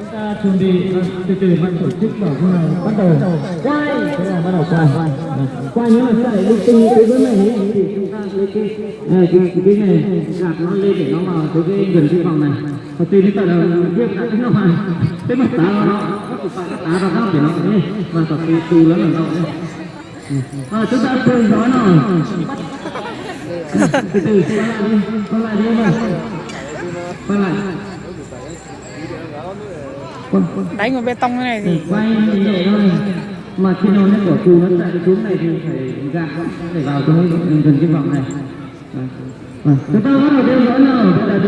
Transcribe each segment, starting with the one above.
chúng ta chuẩn bị từ từ ban tổ chức vào bắt đầu quay, thế là bắt đầu quay nếu mà sẽ linh tinh cái vấn này thì chúng ta lấy cái này gạt nó lên để nó vào cái gần cái vòng này, đầu tiên chúng ta là viết lại cái nó cái mặt tá nó tá vào góc để nó và tập từ lớn là nó chúng ta cùng nói nào từ từ quay lại đi mà quay lại đánh vào bê tông thế này thì quay nhẹ thôi, mà khi nó bỏ cù nó chạy xuống này thì phải gạt để vào trong gần cái vòng này. Chúng ta bắt đầu theo dõi nào, đây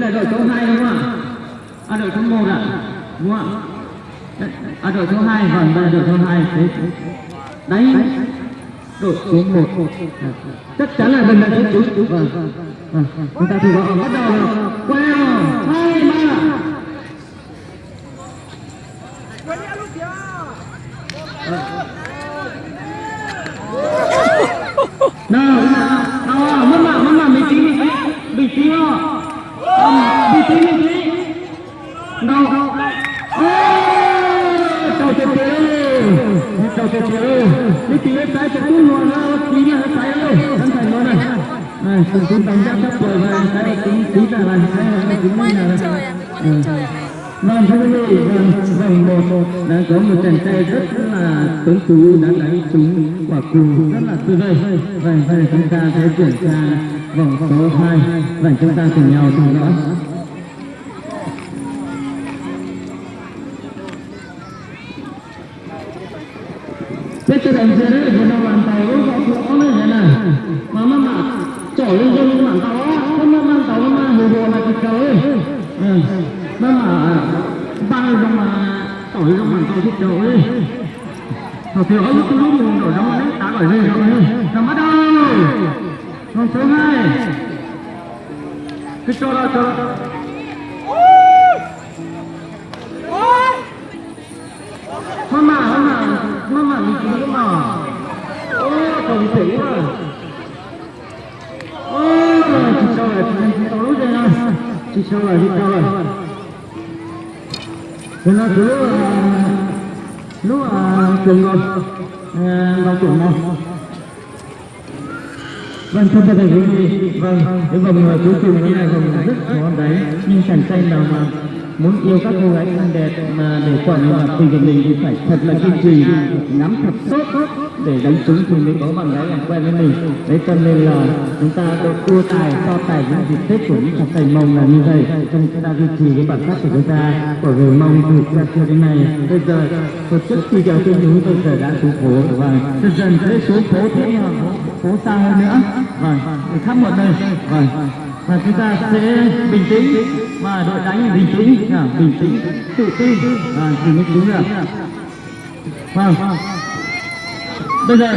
là đội số 2 đúng không ạ? Đội số 1 ạ, đúng không ạ? Đội số 2, vâng, đây là đội số 2. Đánh đội số 1 chắc chắn là mình đã đánh trúng. Chúng ta thử vào, bắt đầu nào, quay nào, 2, 3. Nào, mất mà bình tĩnh không? Bình tĩnh. Đâu? Chào chị. Đi tí cái trái cũng luôn đó, tí là cái trái ơi, anh thành nó này. Chúng đánh giá sắp rồi và cái tí là cái tính này. Vâng, thưa quý vị, vòng 1 đã có một chàng trai rất là tuấn tú đã đánh trúng quả cù rất là tuyệt vời. Vâng, chúng ta sẽ chuyển sang vòng số 2 và chúng ta cùng nhau theo dõi. Thế tôi đánh giá đấy, một bàn tàu nó như thế này, mà trổi lên trên bàn tàu á, không bàn tàu mà hồ là thịt cầu ấy. Nó mà bay trong mà tỏi trong bàn tàu thịt cầu ấy. Rồi thì ông cứ lúc mình đổi trong đấy, đã đổi lên rồi. Rồi bắt đầu. Vòng số 2. Cứ cho ra. Hôm mà mình chỉ có mà. Còn tỉnh mà. Chỉ sau là tàu lúc đây này. Chỉ sau là đi đâu rồi. Thế là lúc trường rồi. Vào trường rồi. Vâng, thưa quý vị, cái vòng cuối cùng này là vòng rất khó đấy, nhưng chàng trai nào mà muốn yêu các cô gái xinh đẹp mà để quản lý tình của mình thì phải thật là kiên trì, nắm thật tốt để đánh trúng thì mới có bạn gái làm quen với mình. Đấy cho nên là chúng ta có đua tài so tài những dịp Tết của những cặp thầy Mông là như vậy, cho nên chúng ta duy trì cái bản sắc của chúng ta của người Mông từ xưa đến nay. Bây giờ trước khi kéo trên núi bây giờ đã xuống phố và dần sẽ xuống phố thế phố xa hơn nữa, để khắp một nơi, và chúng ta sẽ bình tĩnh và đội đánh bình tĩnh, tự tin thì mới trúng được. Bây giờ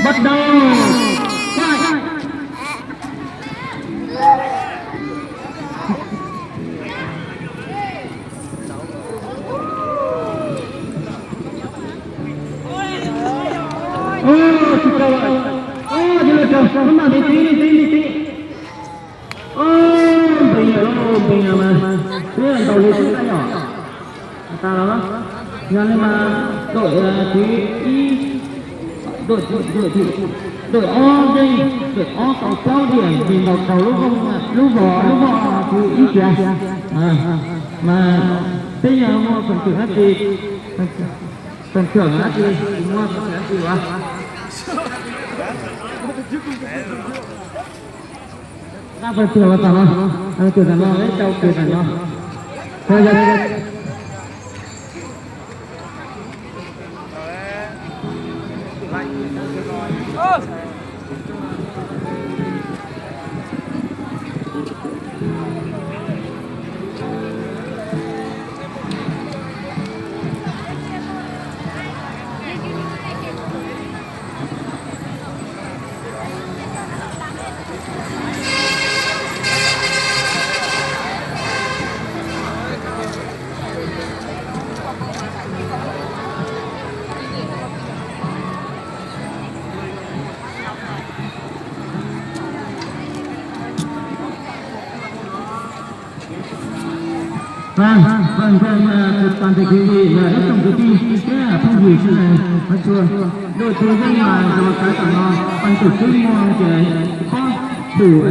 bắt đầu. Không mà đi tí. Bình à mà. Thế là tàu gì chúng ta nhỏ. Ta đó. Nhưng mà đội O đây, đội O tàu cao điểm thì tàu lúc vỏ thì ít kìa. Mà thế giờ mua phần thưởng hát gì? Phần thưởng hát gì? Mua phần thưởng hát gì hả? Ra phần thưởng là tao không? Ăn cửa tao đấy, châu cửa tao. Thôi đây. vâng toàn thể quý vị là rất tổng công ty thế là phong gửi cho này phát chuông đội chú dân mà một cái tặng nó ban tổ chức mua thì có đủ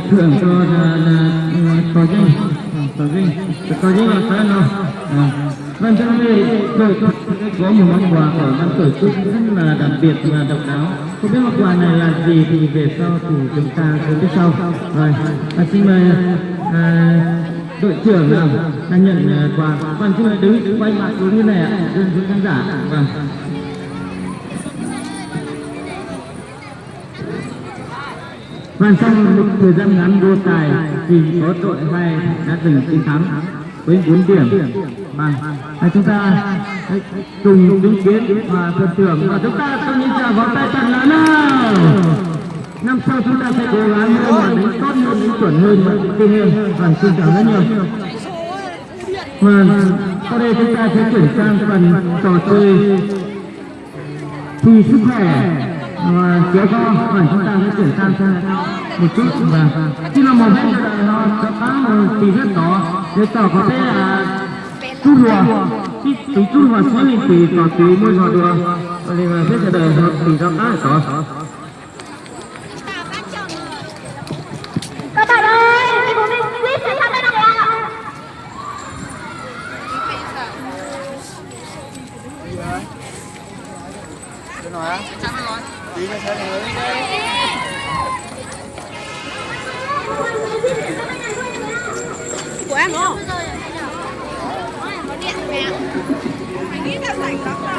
thưởng cho có danh là cái nào vâng cho nên đội có một món quà của ban tổ chức rất là đặc biệt và độc đáo. Không biết món quà này là gì thì về sau thì chúng ta sẽ biết sau. Rồi, xin mời đội trưởng nào đang nhận quà. Vâng, xin mời đứng quay mặt xuống như này ạ, đứng khán giả. Vâng. Và sau một thời gian ngắn đua tài thì có đội hai đã từng chiến thắng với 4 điểm. Và chúng ta cùng chứng kiến và phần thưởng và chúng ta tôi nghĩ rằng vỗ tay thật là nào. Năm sau chúng ta sẽ cố gắng hơn và đánh tốt hơn, đánh chuẩn hơn và tự tin hơn. Và xin chào rất nhiều. Và sau đây chúng ta sẽ chuyển sang phần trò chơi thi sức khỏe kéo co và chúng ta sẽ chuyển sang một chút và khi mà một hết nó sẽ có thì rất đó để tỏ có thể là chút đùa tí chút mà sẽ mình thì tỏ tí môi ngọt đùa và thì mà hết đời nó thì nó khá là tỏ. Các bạn ơi, thì của mình clip sẽ tham gia nào ạ? Bên ngoài á? Đi nó sẽ người Của em không? Có điện mẹ. Mình nghĩ là rảnh lắm rồi.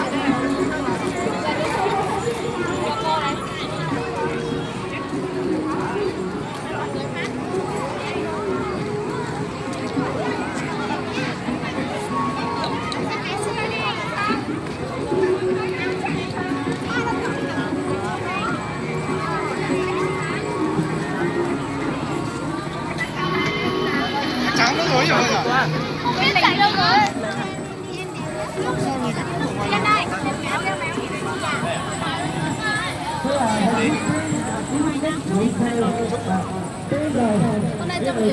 trắng nó rồi à? Biết chạy đâu rồi? Lên đây, kéo kéo con này cho mình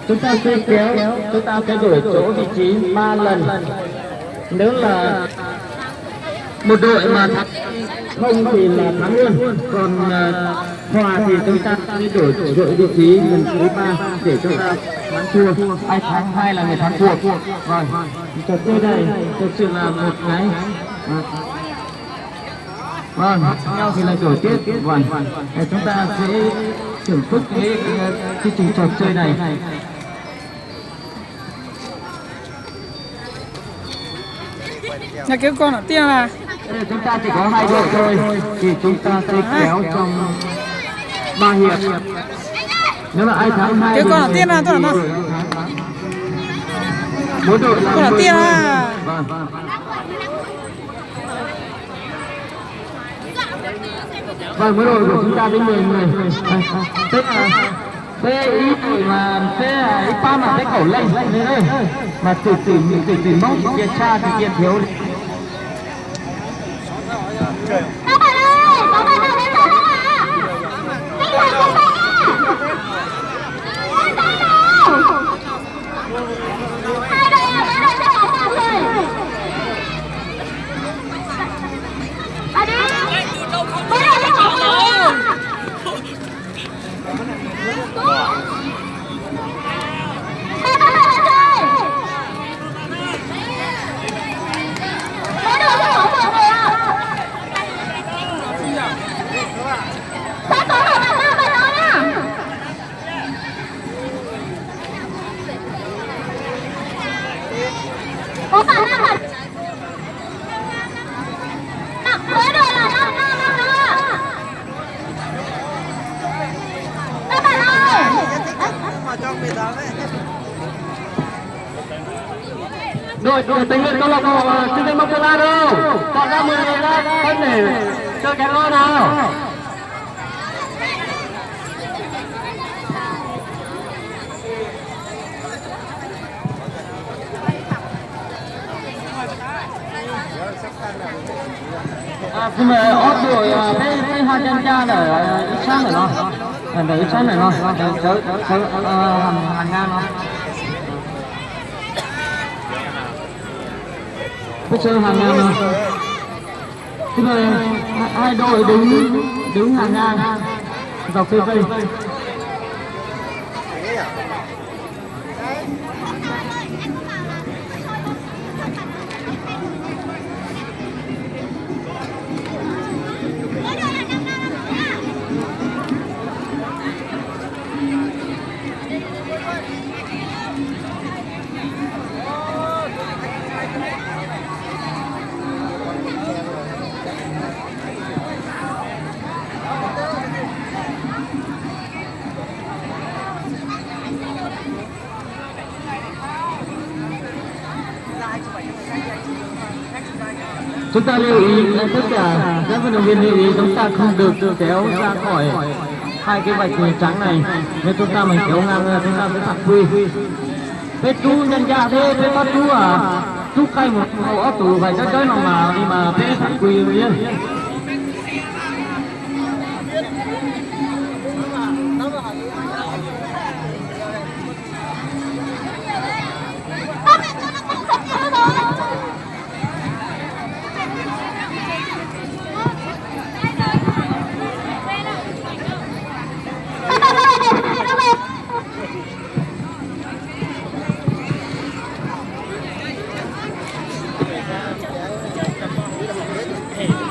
Chúng ta sẽ kéo, chúng ta sẽ đổi chỗ vị trí 3 lần. Nếu là một đội mà thắng không thì là thắng luôn, còn hòa thì chúng ta sẽ đổi vị trí lần thứ 3 để chúng ta thắng thua, ai thắng hai là người thắng thua. Rồi, trò chơi này thực sự là một cái vâng nhau thì lại đổi tiếp vâng chúng ta sẽ thưởng thức cái chương trình trò chơi này. Nhà cái con ở tiên là Chúng ta chỉ có 2 đội thôi thì chúng ta sẽ kéo trong 3 hiệp. Nếu mà ai thắng 2 cái con ở tiên là tôi là mỗi đội là con ở tiên là vâng. Vâng, mỗi đội của chúng ta đến 10 người. Tức là thế ý mà thế ý ba mà cái khẩu lên đây mà từ mong kia cha thì kia thiếu. các bạn ơi, có bạn nào đến đây không ạ? Tinh thần của bạn ạ. Lên đây nào. Hai đội à, mỗi đội sẽ có 1 người. À đi. Mỗi đội sẽ có 1 người ạ. Các bạn ơi. Mỗi đội sẽ có 1 người ạ. Sẽ có một bạn nam bạn đó nha. Có bạn nam bạn. Mỗi đội là 5 nam 5 nữ ạ. Các bạn ơi. Đội tình nguyện câu lạc bộ Sinh viên Mông Sơn La đâu? Chọn ra 10 người ra sân để chơi cái lo nào. nhưng mà ót đội cái hai chân cha ở ít sáng này nó để ít sáng này nó chớ hàng ngang nó cái chơi hàng ngang nó tức là hai đội đứng hàng ngang dọc phía cây chúng ta lưu ý tất cả các vận động viên lưu ý chúng ta không được kéo ra khỏi hai cái vạch trắng này nếu chúng ta mình kéo ngang ra chúng ta sẽ phạt quy cái chú nhân gia thế cái bác chú chú cây một màu tủ phải cho chơi mà đi mà thế phạt quy nhé.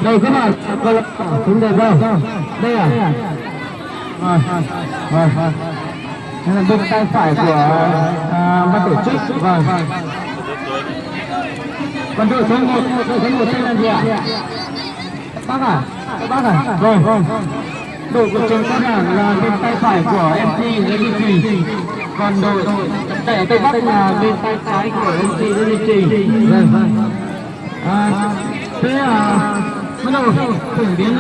Đây các bạn, chúng đây không? Đây à? Đây là bên tay phải của ban tổ chức. Vâng. Còn đội số 1 tên là gì ạ? Bác à? Vâng. Đội của trường Cao Đẳng là bên tay phải của MC Lê Duy Trì. Còn đội tại Tây Bắc là bên tay trái của MC Lê Duy Trì. Vâng. Thế là bắt đầu thử đến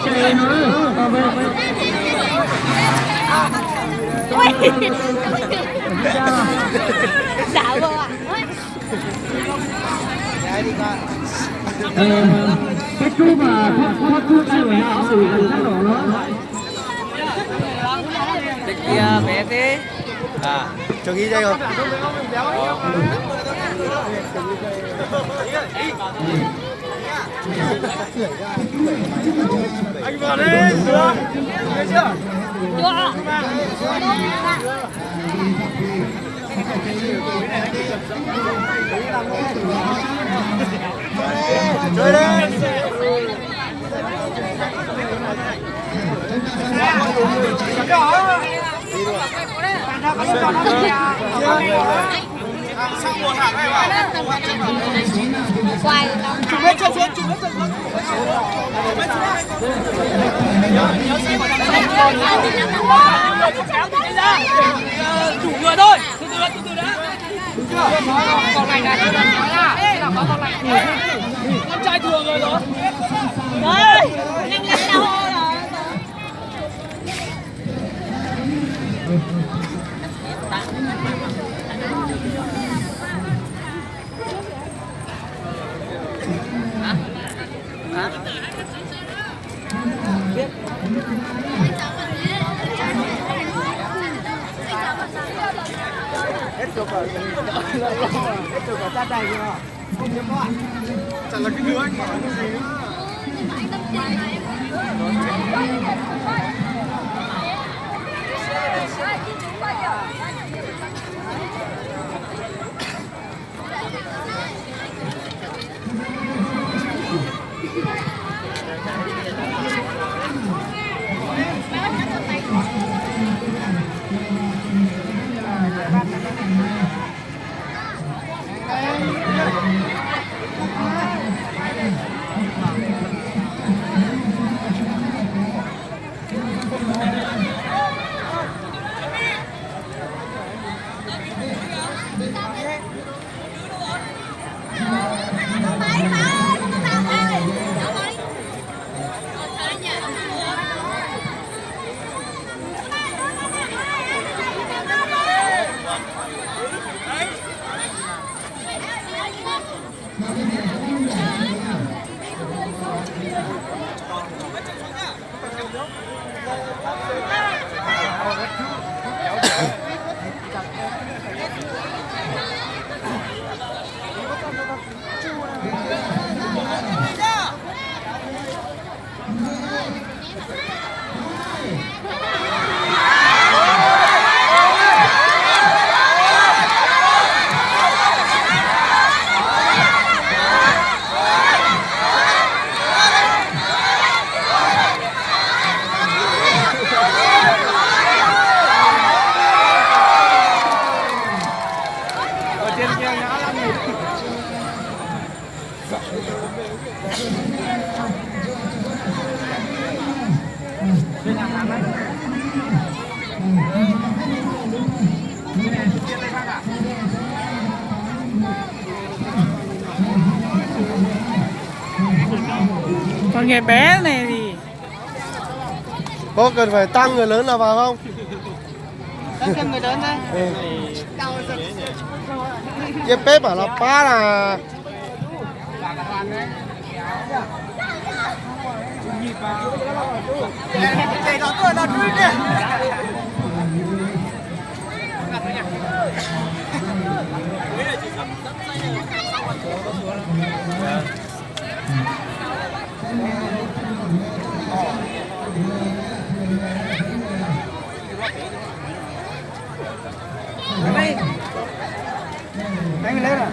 chơi nữa. Dạo vô ạ. Cái chú mà thoát thuốc ai phải họ xử cảnh sát đỏ nó. Đây kia bé thế. À, cho nghĩ đây không? Anh vào đây, được. Thấy chưa? Chơi đi. Quay Chụp hết chân xuống. Chủ người thôi. Từ từ đã. Đúng chưa? Còn này này. Có con này. Con trai thừa người rồi. ơi, nhanh lên đâu rồi. Hết chụp rồi. Hết chụp rồi cha đầy chưa? Không nhớ quá. Chẳng là cái đứa anh bảo cái gì nữa. trên kia ngã lắm. Còn nghề bé này thì Có cần phải tăng người lớn là vào không? cần người lớn đấy. Cái bếp bảo là ba là Đánh lên à?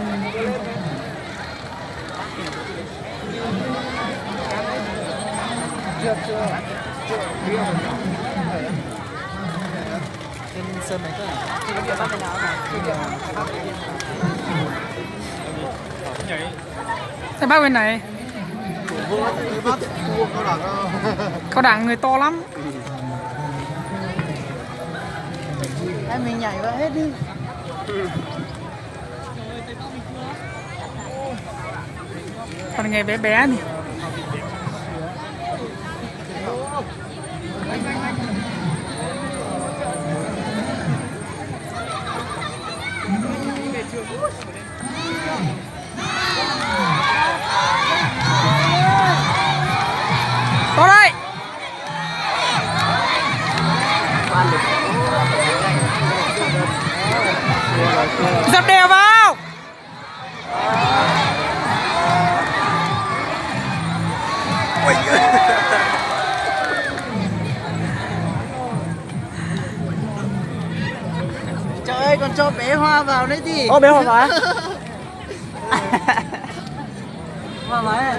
Sẽ bác bên này. Cao đẳng người to lắm. Em mình nhảy vào hết đi. Còn nghề bé bé thì có đây. Dập đều vào. Trời ơi, còn cho bé Hoa vào đấy thì. Ô bé Hoa vào. Hoa vào.